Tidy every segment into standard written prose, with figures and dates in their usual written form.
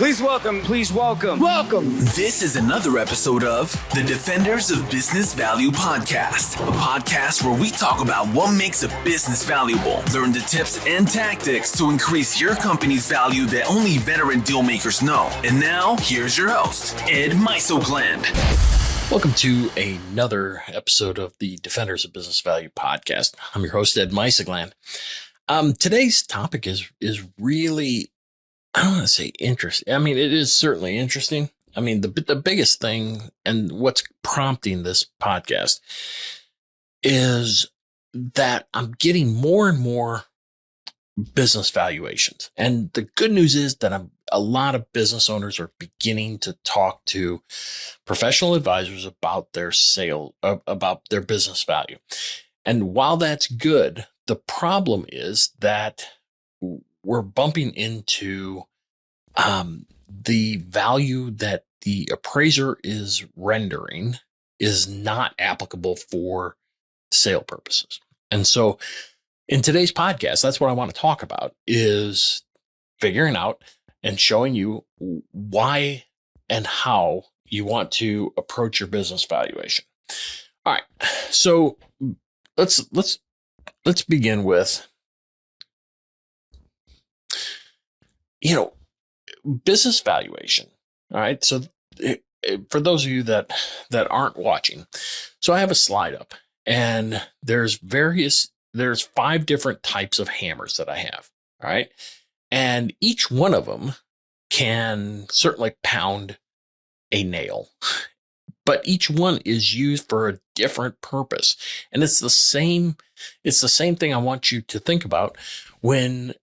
Welcome. This is another episode of the Defenders of Business Value podcast, a podcast where we talk about what makes a business valuable, learn the tips and tactics to increase your company's value that only veteran deal makers know. And now, here's your host, Ed Mysogland. Welcome to another episode of the Defenders of Business Value podcast. I'm your host, Ed Mysogland. Today's topic is really, I don't want to say interesting. I mean, it is certainly interesting. I mean, the biggest thing and what's prompting this podcast is that I'm getting more and more business valuations. And the good news is that a lot of business owners are beginning to talk to professional advisors about their about their business value. And while that's good, the problem is that we're bumping into the value that the appraiser is rendering is not applicable for sale purposes. And so in today's podcast, that's what I want to talk about, is figuring out and showing you why and how you want to approach your business valuation. All right. So let's begin with, business valuation. All right. So for those of you that aren't watching, so I have a slide up and there's 5 different types of hammers that I have. All right. And each one of them can certainly pound a nail, but each one is used for a different purpose. And it's the same thing I want you to think about when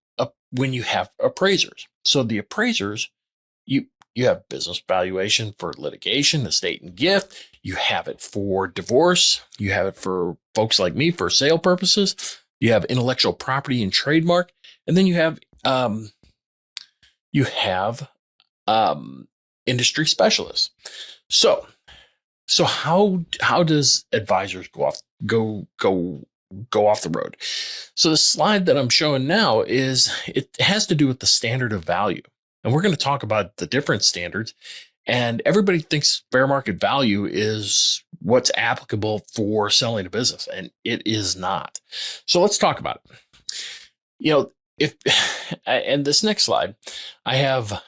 you have appraisers. So the appraisers, you have business valuation for litigation, estate and gift. You have it for divorce. You have it for folks like me for sale purposes. You have intellectual property and trademark. And then you have industry specialists. So how does advisors go off the road? So the slide that I'm showing now it has to do with the standard of value. And we're going to talk about the different standards. And everybody thinks fair market value is what's applicable for selling a business, and it is not. So let's talk about it. And this next slide, I have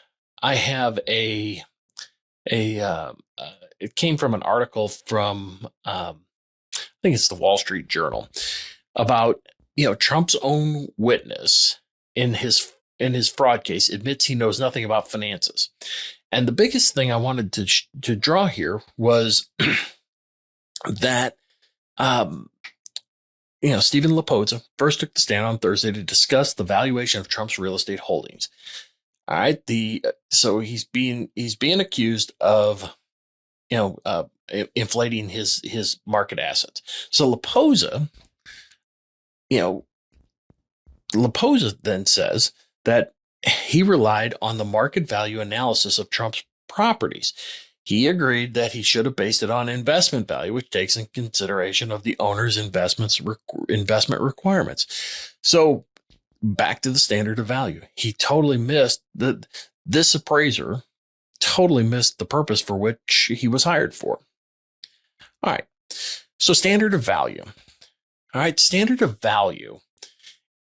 it came from an article from, I think it's the Wall Street Journal, about, Trump's own witness in his fraud case admits he knows nothing about finances. And the biggest thing I wanted to draw here was that, Stephen Lapoza first took the stand on Thursday to discuss the valuation of Trump's real estate holdings. All right. So he's being accused of, inflating his market assets. So Lapoza then says that he relied on the market value analysis of Trump's properties. He agreed that he should have based it on investment value, which takes in consideration of the owner's investment requirements. So back to the standard of value. He totally missed this appraiser totally missed the purpose for which he was hired for. All right. So standard of value. All right. Standard of value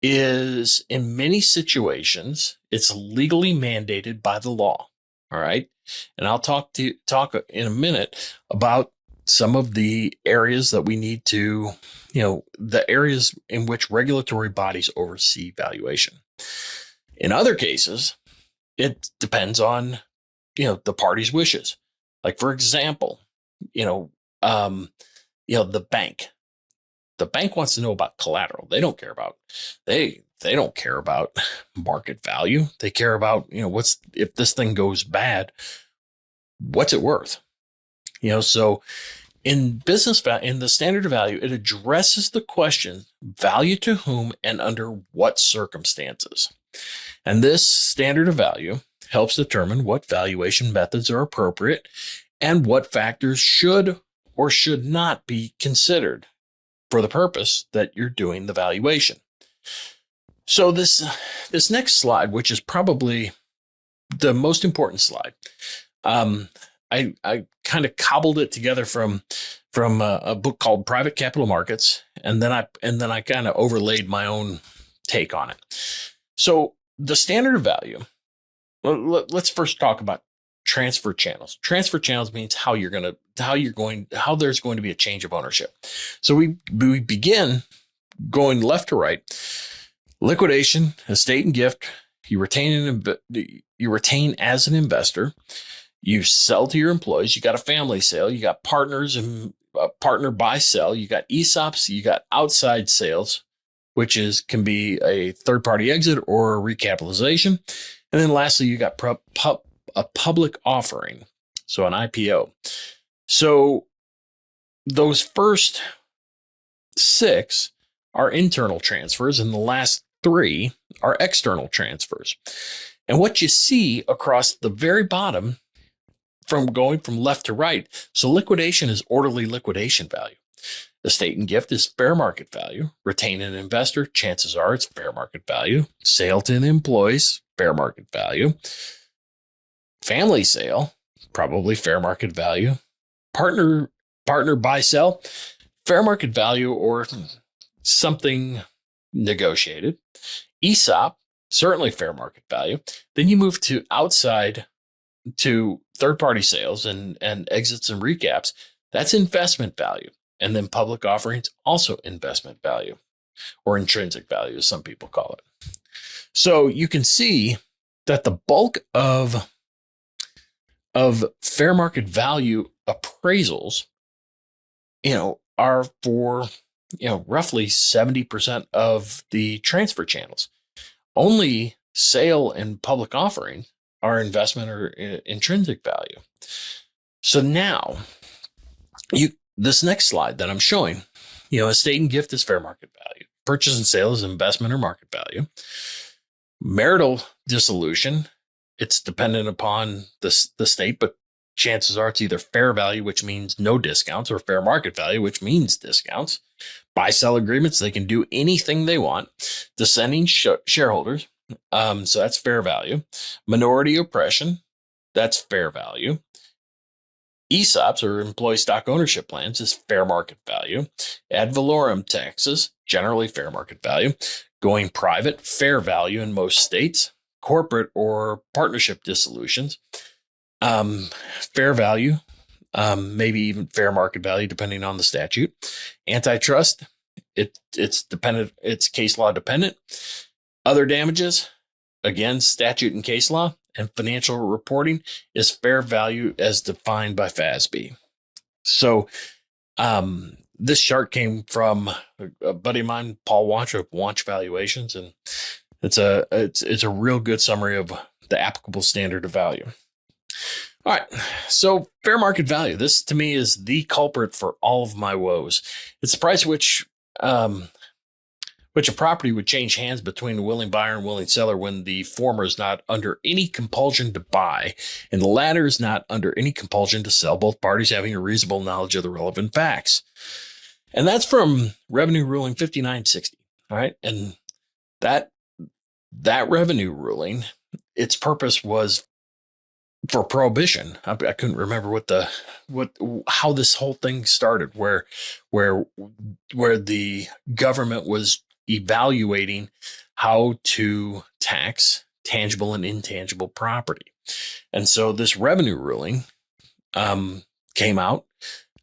is, in many situations, it's legally mandated by the law. All right. And I'll talk in a minute about some of the areas that we need to, the areas in which regulatory bodies oversee valuation. In other cases, it depends on, the party's wishes. Like, for example, the bank. The bank wants to know about collateral. They don't care about market value. They care about, if this thing goes bad, what's it worth? So in in the standard of value, it addresses the question, value to whom and under what circumstances. And this standard of value helps determine what valuation methods are appropriate and what factors should or should not be considered for the purpose that you're doing the valuation. So this next slide, which is probably the most important slide. I kind of cobbled it together from a book called Private Capital Markets, and then I kind of overlaid my own take on it. So the standard of value. Let's first talk about transfer channels. Transfer channels means how there's going to be a change of ownership. So we begin going left to right. Liquidation, estate and gift. You retain as an investor. You sell to your employees. You got a family sale. You got partners and partner buy sell. You got ESOPs. You got outside sales, which can be a third party exit or a recapitalization. And then lastly, you got a public offering, so an IPO. So those first 6 are internal transfers, and the last 3 are external transfers. And what you see across the very bottom, from going from left to right, so liquidation is orderly liquidation value. Estate and gift is fair market value. Retain an investor, chances are it's fair market value. Sale to the employees, fair market value. Family sale, probably fair market value. Partner buy sell, fair market value or something negotiated. ESOP, certainly fair market value. Then you move to outside to third-party sales and exits and recaps. That's investment value. And then public offerings, also investment value, or intrinsic value, as some people call it. So you can see that the bulk of fair market value appraisals, are for, roughly 70% of the transfer channels. Only sale and public offering are investment or intrinsic value. So now this next slide that I'm showing, estate and gift is fair market value. Purchase and sale is investment or market value. Marital dissolution, it's dependent upon the state, but chances are it's either fair value, which means no discounts, or fair market value, which means discounts. Buy-sell agreements, they can do anything they want. Dissenting shareholders, so that's fair value. Minority oppression, that's fair value. ESOPs, or employee stock ownership plans, is fair market value. Ad valorem taxes, generally fair market value. Going private, fair value in most states. Corporate or partnership dissolutions, fair value, maybe even fair market value, depending on the statute. Antitrust, it's case law dependent. Other damages, again, statute and case law. And financial reporting is fair value as defined by FASB. So this chart came from a buddy of mine, Paul Wanch of Wanch Valuations, and it's a real good summary of the applicable standard of value. All right, so fair market value. This to me is the culprit for all of my woes. It's the price which a property would change hands between a willing buyer and willing seller when the former is not under any compulsion to buy and the latter is not under any compulsion to sell, both parties having a reasonable knowledge of the relevant facts. And that's from Revenue Ruling 5960. All right. And that revenue ruling, its purpose was for prohibition. I couldn't remember how this whole thing started, where the government was evaluating how to tax tangible and intangible property. And so this revenue ruling came out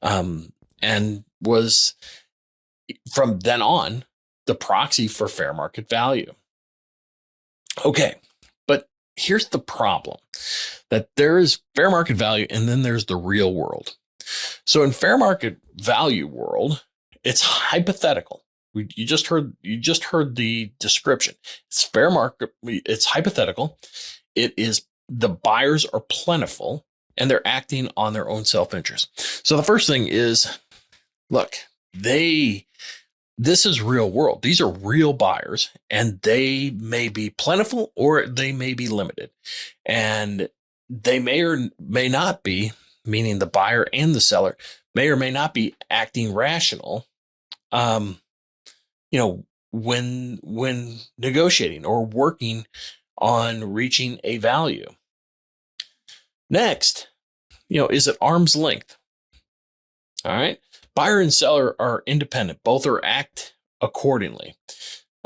and was from then on the proxy for fair market value. Okay, but here's the problem, that there is fair market value and then there's the real world. So in fair market value world, it's hypothetical. You just heard the description. It's fair market. It's hypothetical. It is, the buyers are plentiful and they're acting on their own self-interest. So the first thing is, look, this is real world. These are real buyers and they may be plentiful or they may be limited, and they may or may not be, meaning the buyer and the seller may or may not be acting rational, when negotiating or working on reaching a value. Next, is it arm's length? All right. Buyer and seller are independent. Both are act accordingly.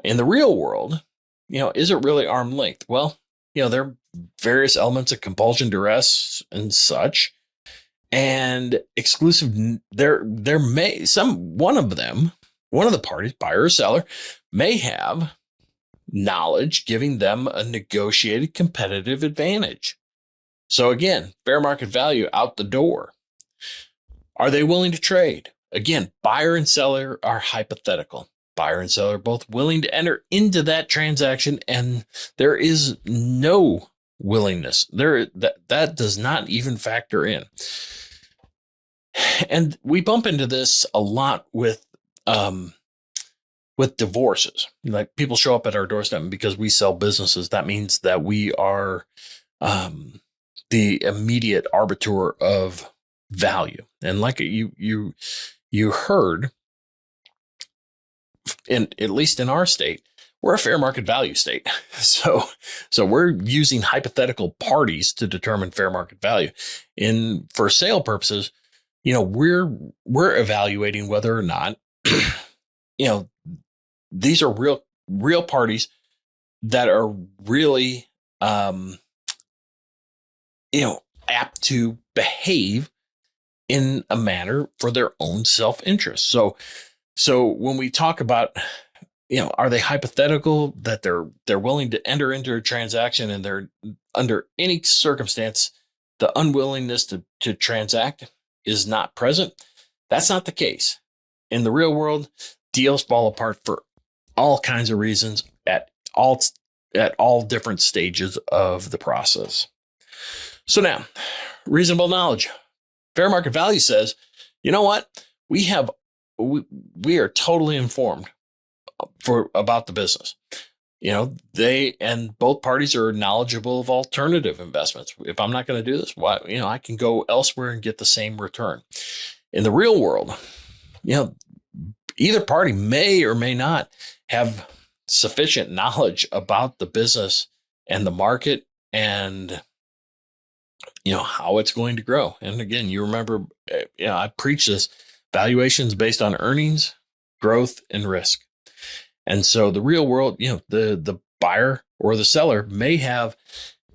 In the real world, is it really arm length? Well, there are various elements of compulsion, duress, and such. And exclusive, there may one of the parties, buyer or seller, may have knowledge giving them a negotiated competitive advantage. So again, fair market value out the door. Are they willing to trade? Again, buyer and seller are hypothetical. Buyer and seller are both willing to enter into that transaction, and there is no willingness there that does not even factor in. And we bump into this a lot with divorces. Like, people show up at our doorstep, and because we sell businesses, that means that we are the immediate arbiter of value. And like you heard, at least in our state, we're a fair market value state. So we're using hypothetical parties to determine fair market value. For sale purposes, we're evaluating whether or not, these are real parties that are really, apt to behave in a manner for their own self-interest. So when we talk about, are they hypothetical that they're willing to enter into a transaction, and they're under any circumstance, the unwillingness to transact is not present? That's not the case. In the real world, deals fall apart for all kinds of reasons at all different stages of the process. So now, reasonable knowledge. Fair market value says, you know what? We are totally informed about the business. They and both parties are knowledgeable of alternative investments. If I'm not going to do this, I can go elsewhere and get the same return. In the real world, either party may or may not have sufficient knowledge about the business and the market, and how it's going to grow. And again, you remember, I preach this: valuations based on earnings, growth, and risk. And so the real world, the buyer or the seller may have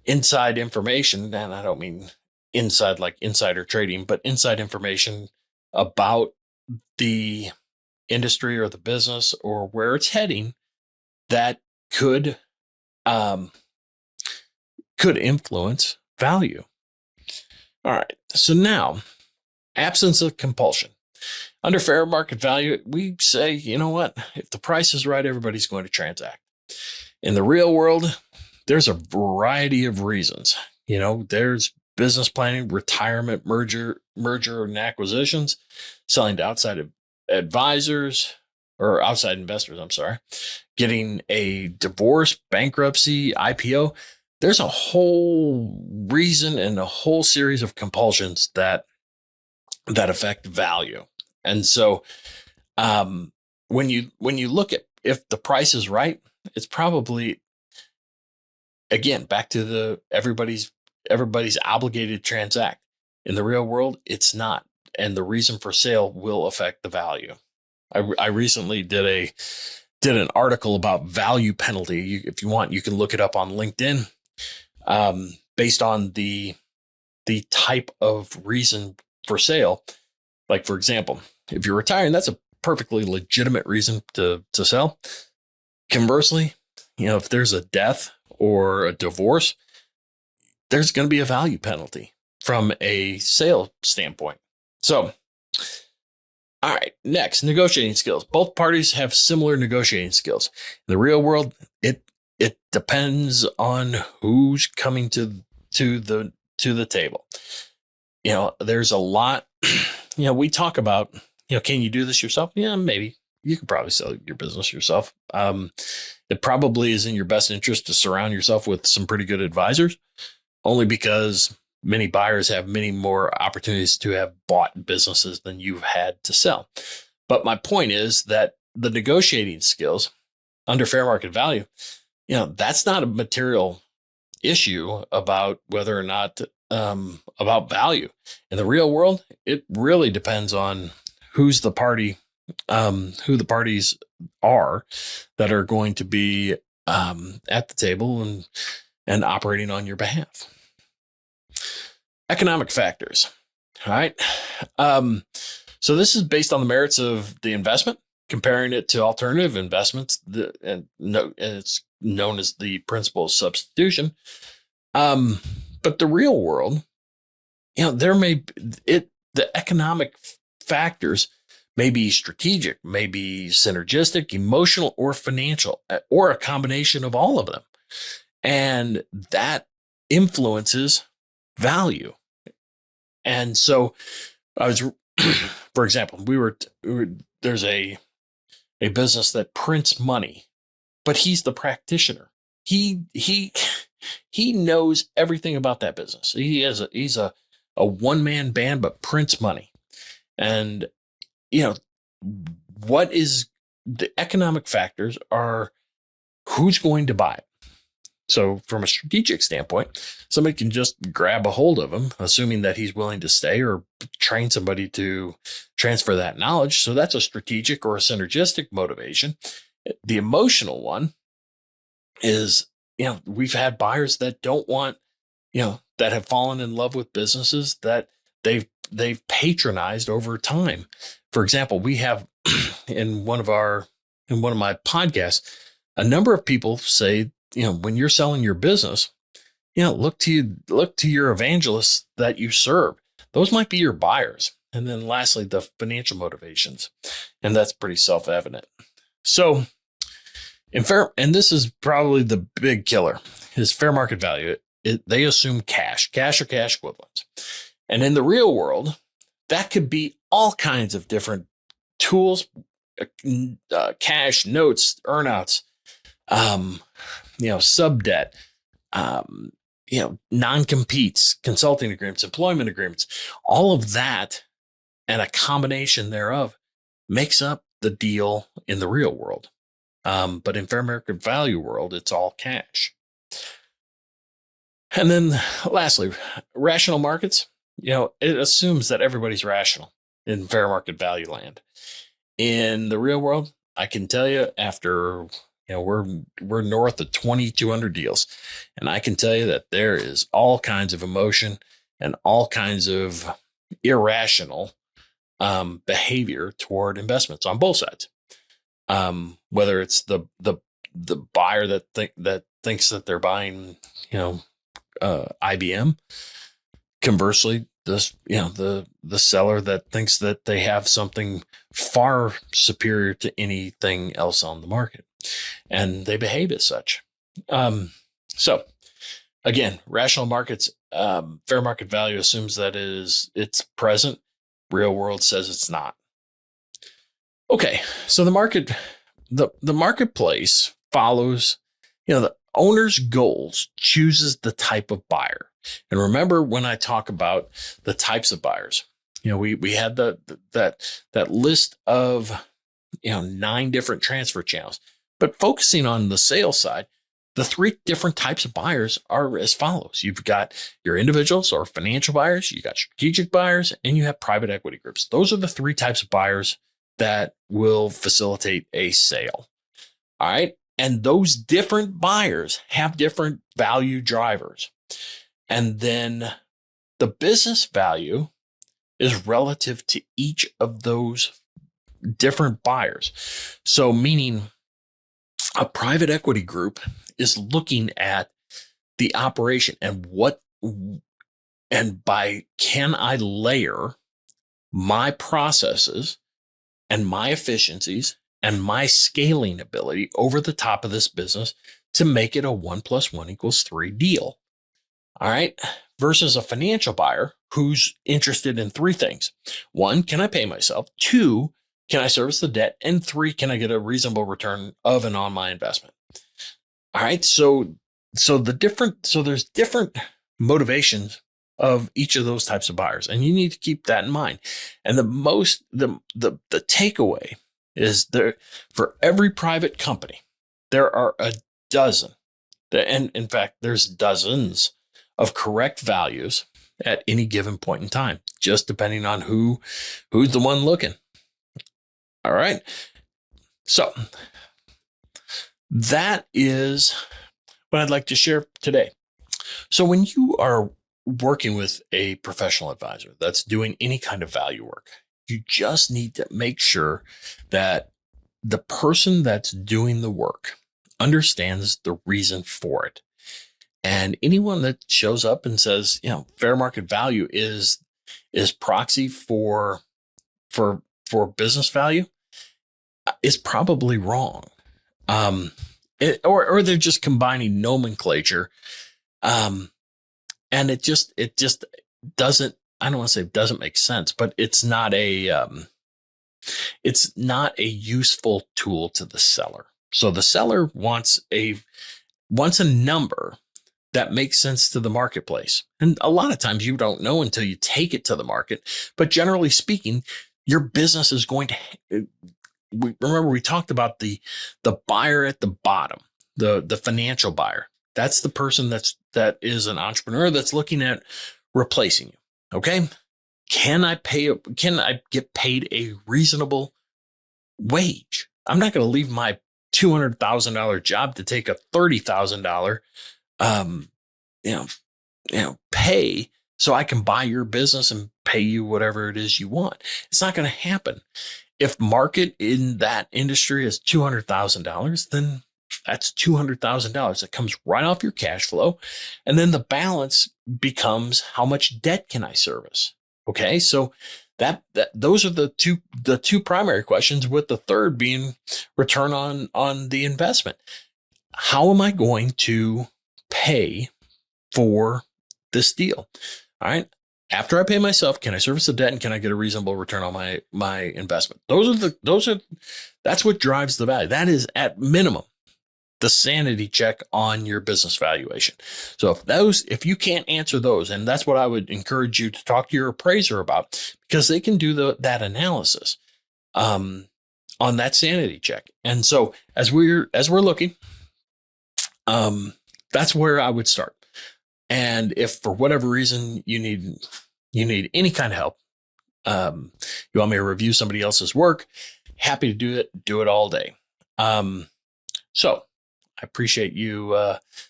inside information, and I don't mean inside like insider trading, but inside information about the industry or the business or where it's heading that could influence value. All right. So now, absence of compulsion. Under fair market value, we say, you know what? If the price is right, everybody's going to transact. In the real world, there's a variety of reasons. There's business planning, retirement, merger and acquisitions, selling to outside advisors or outside investors, getting a divorce, bankruptcy, IPO. There's a whole reason and a whole series of compulsions that affect value. And so when you look at if the price is right, it's probably, again, back to the everybody's obligated to transact. In the real world, it's not. And the reason for sale will affect the value. I recently did an article about value penalty. If you want, you can look it up on LinkedIn, based on the type of reason for sale. Like, for example, if you're retiring, that's a perfectly legitimate reason to sell. Conversely, if there's a death or a divorce, there's going to be a value penalty from a sale standpoint. So, all right, next, negotiating skills. Both parties have similar negotiating skills. In the real world, it depends on who's coming to the table. There's a lot. We talk about, can you do this yourself? Yeah, maybe. You could probably sell your business yourself. It probably is in your best interest to surround yourself with some pretty good advisors, only because many buyers have many more opportunities to have bought businesses than you've had to sell. But my point is that the negotiating skills under fair market value, that's not a material issue about whether or not about value. In the real world, it really depends on who's the party, who the parties are that are going to be at the table and operating on your behalf. Economic factors. All right. So this is based on the merits of the investment, comparing it to alternative investments, and it's known as the principle of substitution. But the real world, the economic factors may be strategic, may be synergistic, emotional, or financial, or a combination of all of them. And that influences value. And so for example, there's a business that prints money, but he's the practitioner. He knows everything about that business. He's a one-man band, but prints money. And, what is the economic factors are who's going to buy it. So from a strategic standpoint, somebody can just grab a hold of him, assuming that he's willing to stay, or train somebody to transfer that knowledge. So that's a strategic or a synergistic motivation. The emotional one is, we've had buyers that don't want, that have fallen in love with businesses that they've patronized over time. For example, we have in one of my podcasts, a number of people say, when you're selling your business, look to your evangelists that you serve. Those might be your buyers. And then lastly, the financial motivations. And that's pretty self-evident. So and this is probably the big killer, is fair market value. They assume cash or cash equivalents. And in the real world, that could be all kinds of different tools, cash, notes, earnouts, sub debt, non-competes, consulting agreements, employment agreements, all of that and a combination thereof makes up the deal in the real world. But in fair market value world, it's all cash. And then lastly, rational markets, it assumes that everybody's rational in fair market value land. In the real world, I can tell you after we're north of 2,200 deals. And I can tell you that there is all kinds of emotion and all kinds of irrational behavior toward investments on both sides. Whether it's the buyer that thinks that they're buying, IBM. Conversely, the seller that thinks that they have something far superior to anything else on the market. And they behave as such. So again, rational markets, fair market value assumes that it's present. Real world says it's not. Okay. So the marketplace follows, the owner's goals, chooses the type of buyer. And remember when I talk about the types of buyers, we had that list of, 9 different transfer channels. But focusing on the sales side, the 3 different types of buyers are as follows. You've got your individuals or financial buyers, you got strategic buyers, and you have private equity groups. Those are the 3 types of buyers that will facilitate a sale. All right. And those different buyers have different value drivers. And then the business value is relative to each of those different buyers. So meaning, a private equity group is looking at the operation and can I layer my processes and my efficiencies and my scaling ability over the top of this business to make it a 1 + 1 = 3 deal. All right. Versus a financial buyer who's interested in 3 things. 1, can I pay myself? 2, can I service the debt? And 3, can I get a reasonable return of and on my investment? All right. So there's different motivations of each of those types of buyers. And you need to keep that in mind. And the takeaway is for every private company, there are a dozen, and in fact, there's dozens of correct values at any given point in time, just depending on who's the one looking. All right. So that is what I'd like to share today. So when you are working with a professional advisor that's doing any kind of value work, you just need to make sure that the person that's doing the work understands the reason for it. And anyone that shows up and says, fair market value is proxy for business value is probably wrong. Or they're just combining nomenclature. And it just doesn't, I don't want to say it doesn't make sense, but it's not a useful tool to the seller. So the seller wants a number that makes sense to the marketplace. And a lot of times you don't know until you take it to the market. But generally speaking, your business is going to, remember we talked about the buyer at the bottom, the financial buyer. That's the person that is an entrepreneur that's looking at replacing you. Okay. Can I get paid a reasonable wage? I'm not going to leave my $200,000 job to take a $30,000 pay so I can buy your business and pay you whatever it is you want. It's not going to happen. If market in that industry is $200,000, then that's $200,000 that comes right off your cash flow. And then the balance becomes how much debt can I service? Okay. So those are the two primary questions, with the third being return on the investment. How am I going to pay for this deal? All right. After I pay myself, can I service the debt, and can I get a reasonable return on my investment? That's what drives the value. That is at minimum the sanity check on your business valuation. So if you can't answer those, and that's what I would encourage you to talk to your appraiser about, because they can do that analysis on that sanity check. And so as we're looking, that's where I would start. And if for whatever reason you need any kind of help, you want me to review somebody else's work, happy to do it all day. So I appreciate you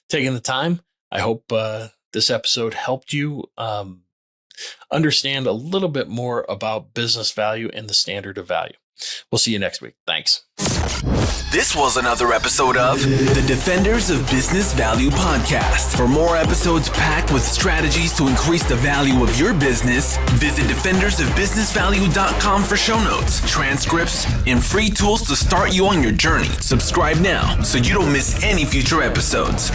taking the time. I hope this episode helped you understand a little bit more about business value and the standard of value. We'll see you next week. Thanks. This was another episode of the Defenders of Business Value podcast. For more episodes packed with strategies to increase the value of your business, visit defendersofbusinessvalue.com for show notes, transcripts, and free tools to start you on your journey. Subscribe now so you don't miss any future episodes.